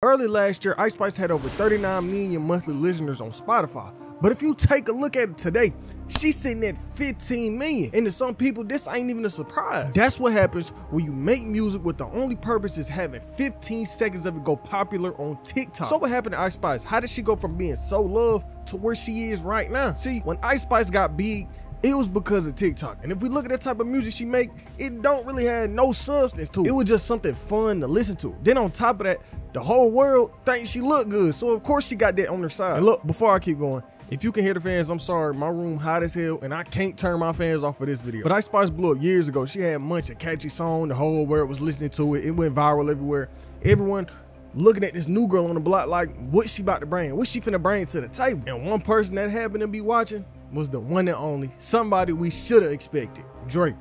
Early last year, Ice Spice had over 39 million monthly listeners on Spotify. But if you take a look at it today, she's sitting at 15 million. And to some people, this ain't even a surprise. That's what happens when you make music with the only purpose is having 15 seconds of it go popular on TikTok. So what happened to Ice Spice? How did she go from being so loved to where she is right now? See, when Ice Spice got big, it was because of TikTok. And if we look at the type of music she make, it don't really have no substance to it. It was just something fun to listen to. Then on top of that, the whole world thinks she look good. So of course she got that on her side. And look, before I keep going, if you can hear the fans, I'm sorry, my room hot as hell and I can't turn my fans off for this video. But Ice Spice blew up years ago. She had Munch, a catchy song. The whole world was listening to it. It went viral everywhere. Everyone looking at this new girl on the block like, what she about to bring? What she finna bring to the table? And one person that happened to be watching was the one and only, somebody we should have expected, Drake.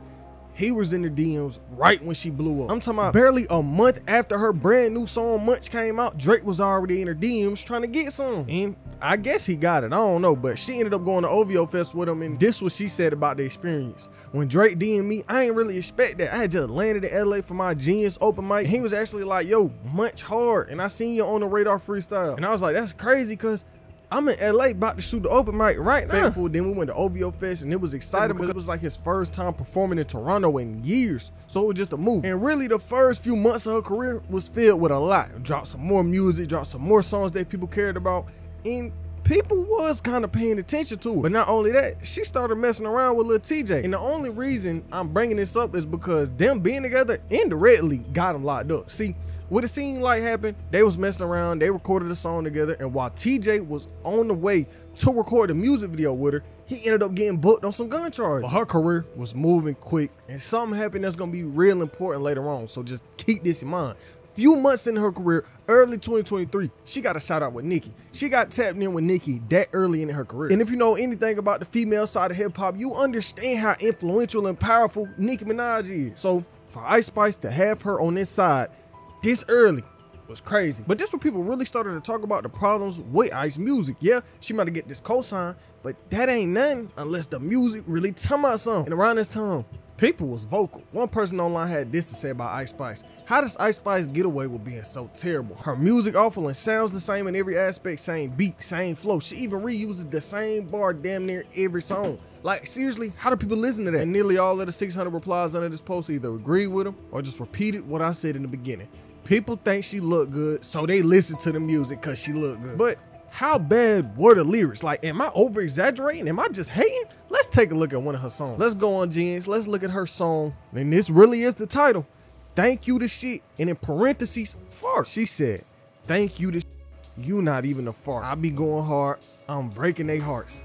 He was in the DMs right when she blew up. I'm talking about barely a month after her brand new song Munch came out, Drake was already in her DMs trying to get some. And I guess he got it, I don't know, but she ended up going to OVO Fest with him, and this what she said about the experience. When Drake DM'd me, I ain't really expect that. I had just landed in LA for my Genius open mic, and he was actually like, yo, Munch hard, and I seen you on the Radar freestyle. And I was like, that's crazy, cause I'm in LA about to shoot the open mic right now. Then we went to OVO Fest and it was exciting because it was like his first time performing in Toronto in years. So it was just a move. And really the first few months of her career was filled with a lot. Dropped some more music, dropped some more songs that people cared about, and people was kind of paying attention to it. But not only that, she started messing around with Lil TJ. And the only reason I'm bringing this up is because them being together indirectly got them locked up. See, with the scene like happened, they was messing around, they recorded a song together, and while TJ was on the way to record a music video with her, he ended up getting booked on some gun charges. But her career was moving quick, and something happened that's gonna be real important later on, so just keep this in mind. Few months in her career, early 2023, she got a shout out with Nicki. She got tapped in with Nicki that early in her career. And if you know anything about the female side of hip hop, you understand how influential and powerful Nicki Minaj is. So for Ice Spice to have her on this side this early was crazy. But this when people really started to talk about the problems with Ice music. Yeah, she might get this cosign, but that ain't nothing unless the music really talking about something. And around this time, people was vocal. One person online had this to say about Ice Spice. How does Ice Spice get away with being so terrible? Her music awful and sounds the same in every aspect, same beat, same flow. She even reuses the same bar damn near every song. Like seriously, how do people listen to that? And nearly all of the 600 replies under this post either agreed with him or just repeated what I said in the beginning. People think she look good, so they listen to the music cause she look good. But how bad were the lyrics? Like, am I over exaggerating? Am I just hating? Let's take a look at one of her songs. Let's go on Genius. Let's look at her song. And this really is the title. Thank you to shit. And in parentheses, fart. She said, thank you to shit. You not even a fart. I be going hard. I'm breaking their hearts.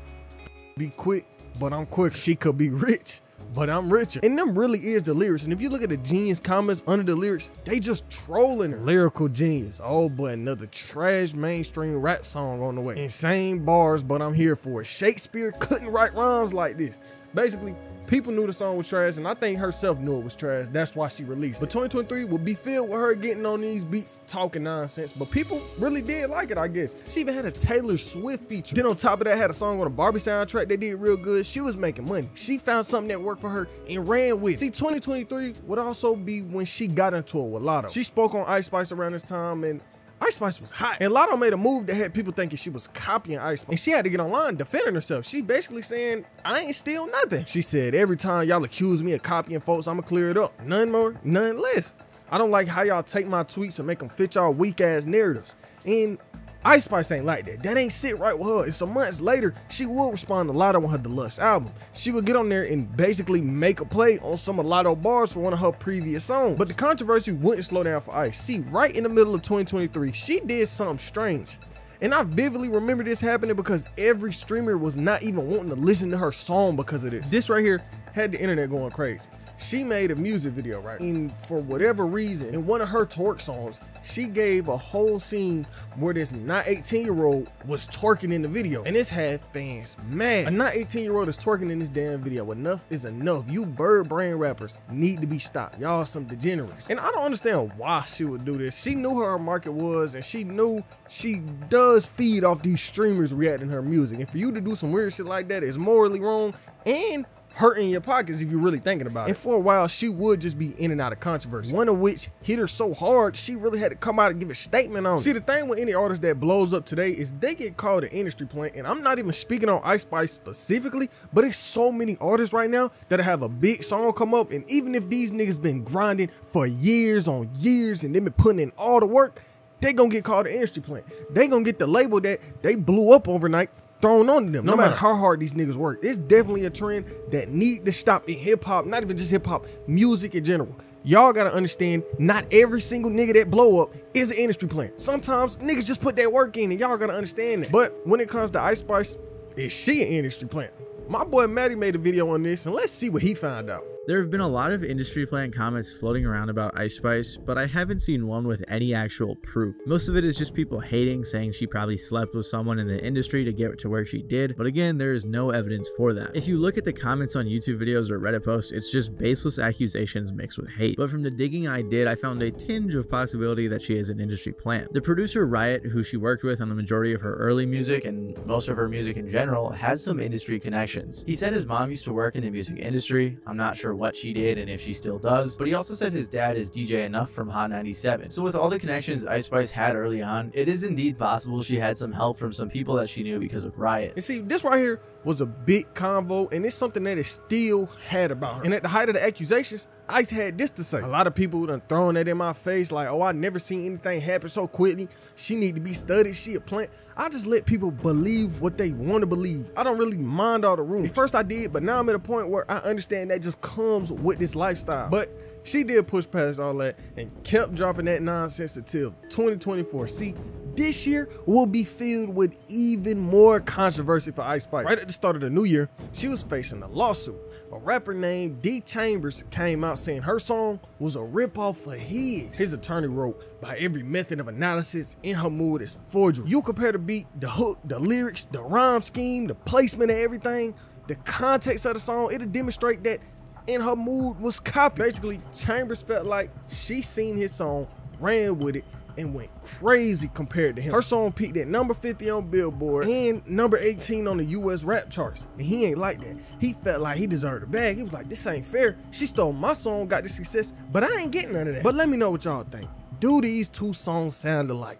Be quick, but I'm quick. She could be rich, but I'm richer. And them really is the lyrics. And if you look at the Genius comments under the lyrics, they just trolling her. Lyrical genius. Oh, but another trash mainstream rap song on the way. Insane bars, but I'm here for it. Shakespeare couldn't write rhymes like this. Basically, people knew the song was trash, and I think herself knew it was trash. That's why she released it. But 2023 will be filled with her getting on these beats, talking nonsense. But people really did like it, I guess. She even had a Taylor Swift feature. Then on top of that, had a song on a Barbie soundtrack that did real good. She was making money. She found something that worked for her and ran with it. See, 2023 would also be when she got into it with Lotto. She spoke on Ice Spice around this time, and Ice Spice was hot. And Lotto made a move that had people thinking she was copying Ice Spice. And she had to get online defending herself. She basically saying, I ain't steal nothing. She said, every time y'all accuse me of copying folks, I'ma clear it up. None more, none less. I don't like how y'all take my tweets and make them fit y'all weak ass narratives. And Ice Spice ain't like that. That ain't sit right with her. And some months later, she will respond to Lotto on her deluxe album. She would get on there and basically make a play on some of Lotto bars for one of her previous songs. But the controversy wouldn't slow down for Ice. See, right in the middle of 2023, she did something strange. And I vividly remember this happening because every streamer was not even wanting to listen to her song because of this. This right here had the internet going crazy. She made a music video, right? And for whatever reason, in one of her twerk songs, she gave a whole scene where this not 18-year-old was twerking in the video. And this had fans mad. A not 18-year-old is twerking in this damn video. Enough is enough. You bird brain rappers need to be stopped. Y'all some degenerates. And I don't understand why she would do this. She knew who her market was, and she knew she does feed off these streamers reacting to her music. And for you to do some weird shit like that is morally wrong and hurting your pockets if you're really thinking about it. And for a while, she would just be in and out of controversy. One of which hit her so hard, she really had to come out and give a statement on it. See, the thing with any artist that blows up today is they get called an industry plant, and I'm not even speaking on Ice Spice specifically, but it's so many artists right now that have a big song come up, and even if these niggas been grinding for years on years and they been putting in all the work, they gonna get called an industry plant. They gonna get the label that they blew up overnight thrown on them, no matter how hard these niggas work. It's definitely a trend that need to stop in hip-hop, not even just hip-hop, music in general. Y'all gotta understand, not every single nigga that blow up is an industry plant. Sometimes niggas just put that work in, and y'all gotta understand that. But when it comes to Ice Spice, is she an industry plant? My boy Maddie made a video on this, and let's see what he found out. There have been a lot of industry plant comments floating around about Ice Spice, but I haven't seen one with any actual proof. Most of it is just people hating, saying she probably slept with someone in the industry to get to where she did, but again, there is no evidence for that. If you look at the comments on YouTube videos or Reddit posts, it's just baseless accusations mixed with hate. But from the digging I did, I found a tinge of possibility that she is an industry plant. The producer Riot, who she worked with on the majority of her early music and most of her music in general, has some industry connections. He said his mom used to work in the music industry. I'm not sure what she did and if she still does, but he also said his dad is DJ Enough from Hot 97. So with all the connections Ice Spice had early on, it is indeed possible she had some help from some people that she knew because of Riot. And see, this right here was a big convo, and it's something that is still had about her. And at the height of the accusations, Ice had this to say. A lot of people done thrown that in my face, like, oh, I never seen anything happen so quickly. She need to be studied. She a plant. I just let people believe what they want to believe. I don't really mind all the rules. At first I did, but now I'm at a point where I understand that just comes with this lifestyle. But she did push past all that and kept dropping that nonsense until 2024. See, this year will be filled with even more controversy for Ice Spice. Right at the start of the new year, she was facing a lawsuit. A rapper named D Chambers came out saying her song was a ripoff for his. His attorney wrote, by every method of analysis, In Her Mood is forgery. You compare the beat, the hook, the lyrics, the rhyme scheme, the placement of everything, the context of the song, it'll demonstrate that In Her Mood was copied. Basically, Chambers felt like she seen his song, ran with it, and went crazy compared to him. Her song peaked at number 50 on Billboard and number 18 on the US rap charts. And he ain't like that. He felt like he deserved a bag. He was like, this ain't fair. She stole my song, got the success, but I ain't getting none of that. But let me know what y'all think. Do these two songs sound alike?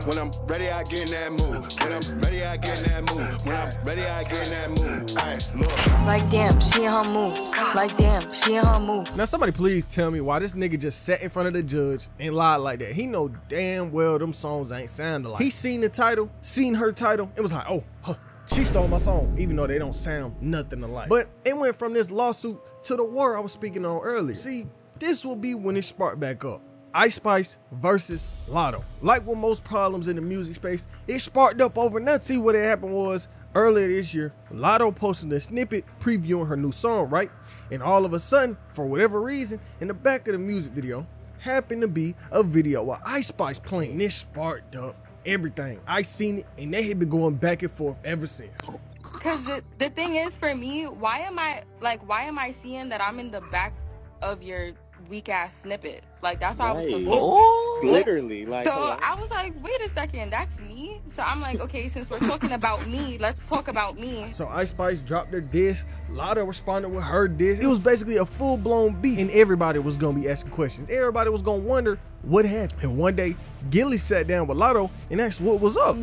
When I'm ready, I get in that mood. When I'm ready, I get in that mood. When I'm ready, I get in that mood. Ay, look. Like damn, she in her mood. Like damn, she in her mood. Now somebody please tell me why this nigga just sat in front of the judge and lied like that. He know damn well them songs ain't sound alike. He seen the title, seen her title, and was like, oh, huh, she stole my song, even though they don't sound nothing alike. But it went from this lawsuit to the war I was speaking on earlier. See, this will be when it sparked back up. Ice Spice versus Latto. Like with most problems in the music space, it sparked up overnight. See, what had happened was, earlier this year, Latto posted a snippet previewing her new song, right? And all of a sudden, for whatever reason, in the back of the music video, happened to be a video of Ice Spice playing. This sparked up everything. I seen it, and they had been going back and forth ever since. Because the thing is, for me, why am I seeing that I'm in the back of your weak ass snippet? Like, that's why I was confused. Literally, like, so I was like, wait a second, that's me? So I'm like, okay, since we're talking about me, let's talk about me. So Ice Spice dropped their diss, Latto responded with her diss. It was basically a full-blown beef, and everybody was gonna be asking questions. Everybody was gonna wonder what happened. And one day, Gilly sat down with Latto and asked what was up.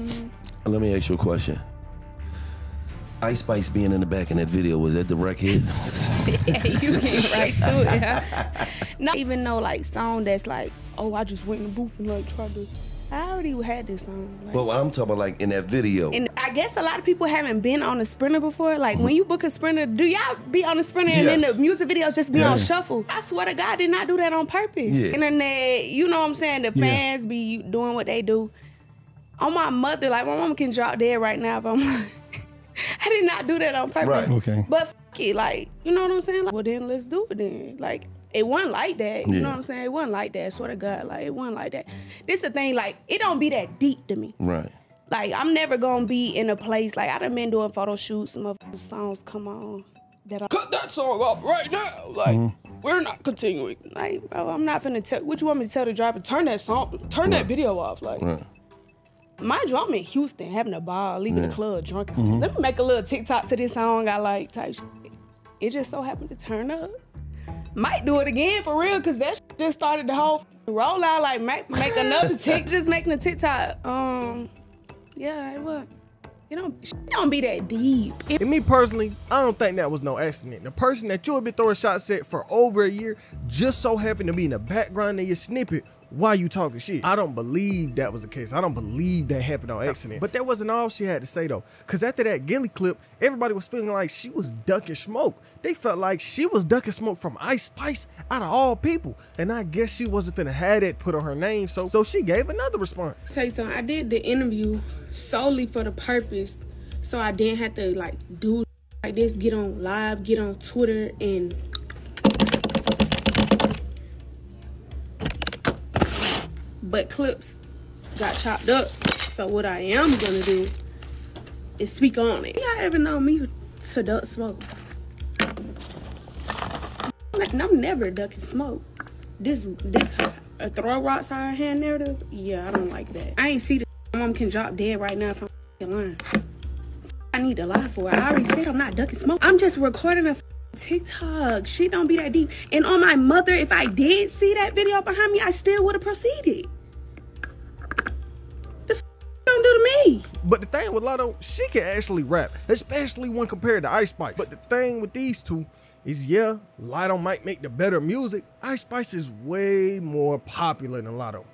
Let me ask you a question. Ice Spice being in the back in that video, was that the wreck hit? Yeah, you get right to it. Yeah. Not even no like song that's like, oh, I just went in the booth and like tried to. I already had this song. Like, but what I'm talking about, like in that video. And I guess a lot of people haven't been on a Sprinter before. Like when you book a Sprinter, do y'all be on a Sprinter and then the music videos just be on shuffle? I swear to God, I did not do that on purpose. Internet, you know what I'm saying? The fans be doing what they do. On my mother, like my mama can drop dead right now if I'm like, I did not do that on purpose. Right. Okay. But f it, like, you know what I'm saying? Like, well, then let's do it then. Like, it wasn't like that. You know what I'm saying? It wasn't like that. I swear to God, like, it wasn't like that. This the thing, like, it don't be that deep to me. Right. Like, I'm never gonna be in a place, like, I done been doing photo shoots, some of the songs come on. That I cut that song off right now. Like, we're not continuing. Like, bro, I'm not finna tell, what you want me to tell the driver? Turn that song, turn that video off. Like, mind you, I'm in Houston having a ball, leaving the club drunk. Let me make a little TikTok to this song I like type shit. It just so happened to turn up. Might do it again for real, cause that just started the whole rollout. Like make another TikTok, just making a TikTok. Yeah, it was. You don't be that deep. And me personally, I don't think that was no accident. The person that you have been throwing shots at for over a year just so happened to be in the background of your snippet while you talking shit. I don't believe that was the case. I don't believe that happened on accident. But that wasn't all she had to say though. Cause after that Gilly clip, everybody was feeling like she was ducking smoke. They felt like she was ducking smoke from Ice Spice out of all people. And I guess she wasn't finna have that put on her name. So she gave another response. Tell you something, I did the interview solely for the purpose so I didn't have to like do like this, get on live, get on Twitter and but clips got chopped up. So what I am gonna do is speak on it. Y'all ever know me to duck smoke? I'm never ducking smoke. This throw rocks out her hand narrative, yeah, I don't like that. I ain't see the mom can drop dead right now if I'm lying. I need to lie for it. I already said I'm not ducking smoke. I'm just recording a TikTok. Shit don't be that deep. And on my mother, if I did see that video behind me, I still would have proceeded. Don't do to me. But the thing with Lotto, she can actually rap, especially when compared to Ice Spice. But the thing with these two is, yeah, Lotto might make the better music. Ice Spice is way more popular than Lotto.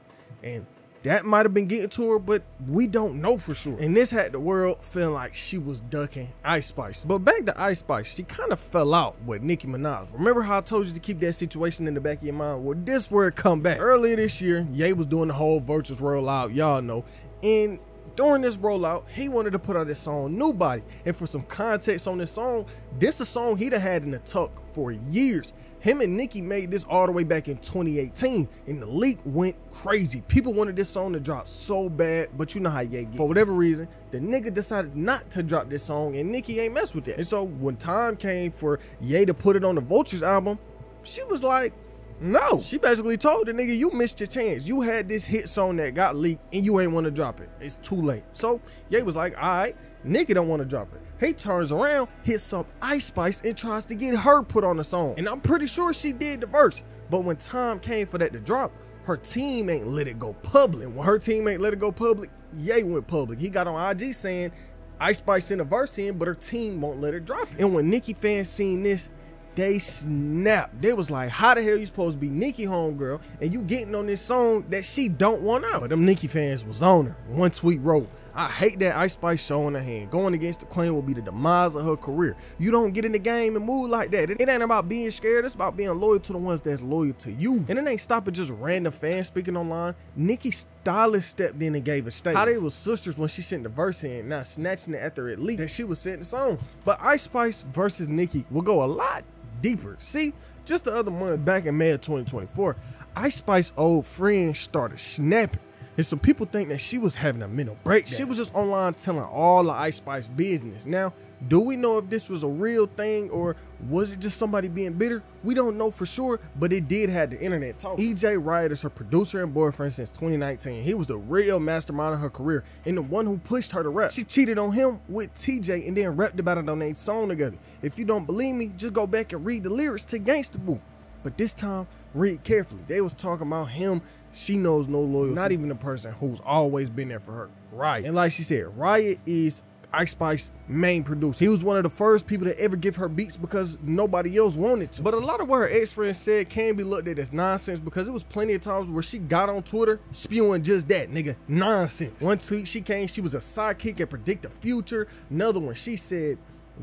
And that might have been getting to her, but we don't know for sure. And this had the world feeling like she was ducking Ice Spice. But back to Ice Spice, she kind of fell out with Nicki Minaj. Remember how I told you to keep that situation in the back of your mind? Well, this where it come back. Earlier this year, Ye was doing the whole Virtuous rollout, y'all know. And during this rollout, he wanted to put out this song, Nobody. And for some context on this song, this is a song he done had in the tuck for years. Him and Nicki made this all the way back in 2018, and the leak went crazy. People wanted this song to drop so bad, but you know how Ye get. For whatever reason, the nigga decided not to drop this song, and Nicki ain't mess with it. And so when time came for Ye to put it on the Vultures album, she was like, no. She basically told the nigga, you missed your chance. You had this hit song that got leaked and you ain't want to drop it. It's too late. So Ye was like, all right, Nicki don't want to drop it. He turns around, hits up Ice Spice and tries to get her put on the song. And I'm pretty sure she did the verse. But when time came for that to drop, her team ain't let it go public. And when her team ain't let it go public, Ye went public. He got on IG saying Ice Spice sent a verse in, but her team won't let her drop it. And when Nicki fans seen this, they snapped. They was like, how the hell you supposed to be Nicki homegirl and you getting on this song that she don't want out? But them Nicki fans was on her. One tweet wrote, I hate that Ice Spice showing her hand. Going against the queen will be the demise of her career. You don't get in the game and move like that. It ain't about being scared. It's about being loyal to the ones that's loyal to you. And it ain't stopping just random fans speaking online. Nicki's stylist stepped in and gave a statement. How they was sisters when she sent the verse in, not snatching it after it leaked that she was setting the song. But Ice Spice versus Nicki will go a lot deeper. See, just the other month, back in May of 2024, Ice Spice's old friend started snapping. And some people think that she was having a mental breakdown. She was just online telling all the Ice Spice business. Now, do we know if this was a real thing or was it just somebody being bitter? We don't know for sure, but it did have the internet talk. EJ Riot is her producer and boyfriend since 2019. He was the real mastermind of her career and the one who pushed her to rap. She cheated on him with TJ and then rapped about it on their song together. If you don't believe me, just go back and read the lyrics to Gangsta Boo. But this time, read carefully. They was talking about him. She knows no loyalty. Not even the person who's always been there for her, Riot. And like she said, Riot is Ice Spice's main producer. He was one of the first people to ever give her beats because nobody else wanted to. But a lot of what her ex-friend said can be looked at as nonsense because it was plenty of times where she got on Twitter spewing just that, nigga, nonsense. One tweet she was a sidekick and predict the future. Another one, she said,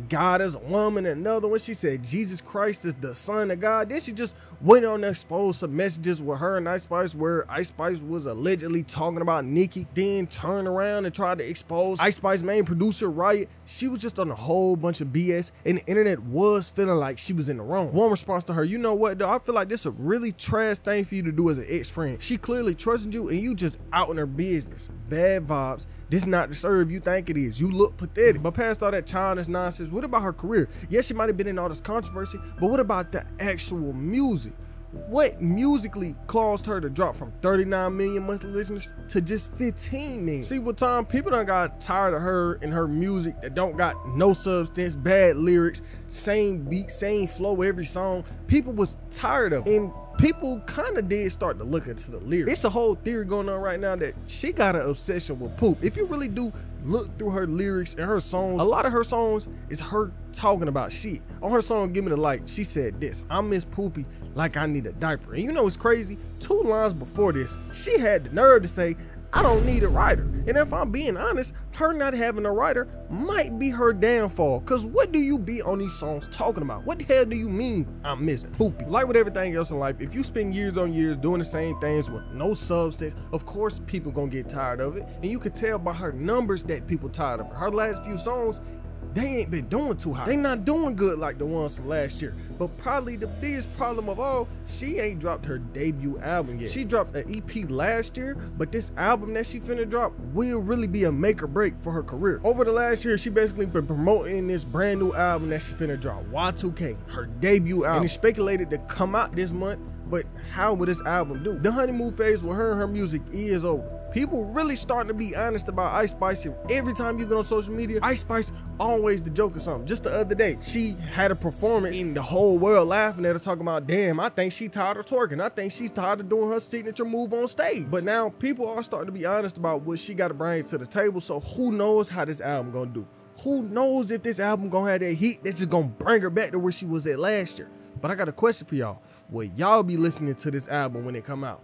God is a woman. Another one, she said Jesus Christ is the son of God. Then she just went on to expose some messages with her and Ice Spice where Ice Spice was allegedly talking about Nicki, then turned around and tried to expose Ice Spice's main producer, Riot. She was just on a whole bunch of BS and the internet was feeling like she was in the wrong. One response to her, you know what though, I feel like this is a really trash thing for you to do as an ex-friend. She clearly trusted you and you just out in her business. Bad vibes. This not the serve you think it is. You look pathetic. But past all that childish nonsense, what about her career? Yes, she might have been in all this controversy, but what about the actual music? what musically caused her to drop from 39 million monthly listeners to just 15 million? See, with time, people done got tired of her and her music that don't got no substance, bad lyrics, same beat, same flow every song. People was tired of it. And people kind of did start to look into the lyrics. It's a whole theory going on right now that she got an obsession with poop. If you really do look through her lyrics and her songs, a lot of her songs is her talking about shit. On her song, Give Me the Light, she said this: I miss Poopy like I need a diaper. And you know what's crazy? 2 lines before this, she had the nerve to say, I don't need a writer. And if I'm being honest, her not having a writer might be her downfall. Cause what do you be on these songs talking about? What the hell do you mean I miss Poopy? Like with everything else in life, if you spend years on years doing the same things with no substance, of course people gonna get tired of it. And you could tell by her numbers that people tired of her. Her last few songs, they ain't been doing too hot. They not doing good like the ones from last year. But probably the biggest problem of all, she ain't dropped her debut album yet. She dropped an EP last year, but this album that she finna drop will really be a make or break for her career. Over the last year, she basically been promoting this brand new album that she finna drop, Y2K, her debut album. And it's speculated to come out this month, but how will this album do? The honeymoon phase with her and her music is over. People really starting to be honest about Ice Spice, and every time you get on social media, Ice Spice always the joke or something. Just the other day, she had a performance and the whole world laughing at her, talking about, damn, I think she tired of twerking. I think she's tired of doing her signature move on stage. But now people are starting to be honest about what she got to bring to the table, so who knows how this album gonna do? Who knows if this album gonna have that heat that's just gonna bring her back to where she was at last year? But I got a question for y'all. Will y'all be listening to this album when it come out?